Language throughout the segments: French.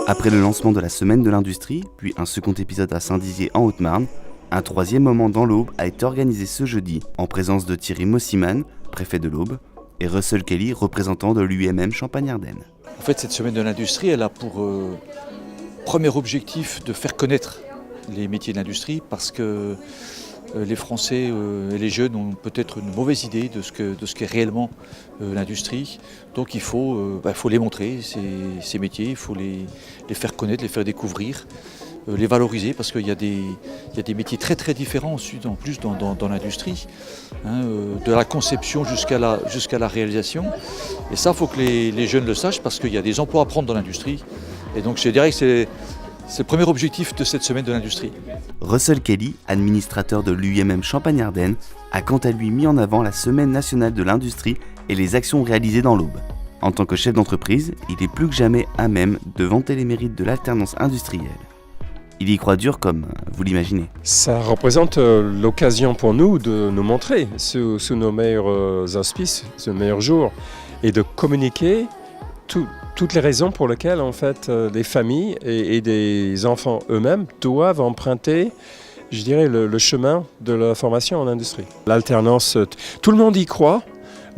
Après le lancement de la Semaine de l'Industrie, puis un second épisode à Saint-Dizier en Haute-Marne, un troisième moment dans l'Aube a été organisé ce jeudi en présence de Thierry Mossiman, préfet de l'Aube, et Russell Kelly, représentant de l'UMM Champagne-Ardenne. En fait, cette Semaine de l'Industrie, elle a pour premier objectif de faire connaître les métiers de l'industrie parce que les Français et les jeunes ont peut-être une mauvaise idée de ce qu'est réellement l'industrie. Donc il faut les montrer, ces métiers, il faut les faire connaître, les faire découvrir, les valoriser parce qu'il y a des métiers très très différents ensuite en plus dans l'industrie, de la conception jusqu'à la réalisation. Et ça, il faut que les jeunes le sachent parce qu'il y a des emplois à prendre dans l'industrie. Et donc je dirais que c'est le premier objectif de cette Semaine de l'Industrie. Russell Kelly, administrateur de l'UMM Champagne-Ardenne, a quant à lui mis en avant la Semaine nationale de l'Industrie et les actions réalisées dans l'Aube. En tant que chef d'entreprise, il est plus que jamais à même de vanter les mérites de l'alternance industrielle. Il y croit dur comme vous l'imaginez. Ça représente l'occasion pour nous de nous montrer sous nos meilleurs auspices, sous nos meilleurs jours, et de communiquer toutes les raisons pour lesquelles en fait, les familles et des enfants eux-mêmes doivent emprunter, je dirais, le chemin de la formation en industrie. L'alternance, tout le monde y croit.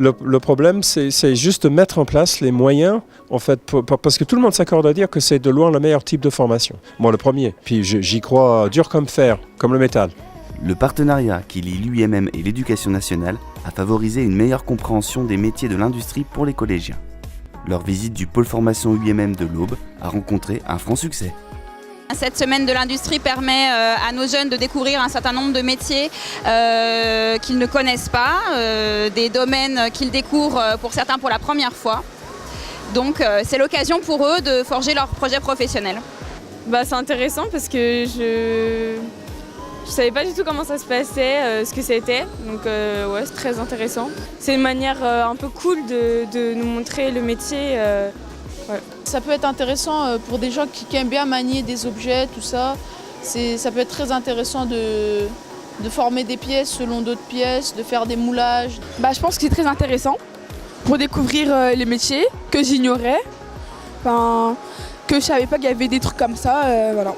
Le problème, c'est juste de mettre en place les moyens, en fait, parce que tout le monde s'accorde à dire que c'est de loin le meilleur type de formation. Moi, le premier. Puis j'y crois dur comme fer, comme le métal. Le partenariat qui lie l'UMM et l'Éducation nationale a favorisé une meilleure compréhension des métiers de l'industrie pour les collégiens. Leur visite du pôle formation UMM de l'Aube a rencontré un franc succès. Cette Semaine de l'Industrie permet à nos jeunes de découvrir un certain nombre de métiers qu'ils ne connaissent pas, des domaines qu'ils découvrent pour certains pour la première fois. Donc c'est l'occasion pour eux de forger leur projet professionnel. C'est intéressant parce que je savais pas du tout comment ça se passait, ce que c'était, donc ouais, c'est très intéressant. C'est une manière un peu cool de nous montrer le métier. Ouais. Ça peut être intéressant pour des gens qui aiment bien manier des objets, tout ça. Ça peut être très intéressant de former des pièces selon d'autres pièces, de faire des moulages. Je pense que c'est très intéressant pour découvrir les métiers que j'ignorais, que je savais pas qu'il y avait des trucs comme ça, voilà.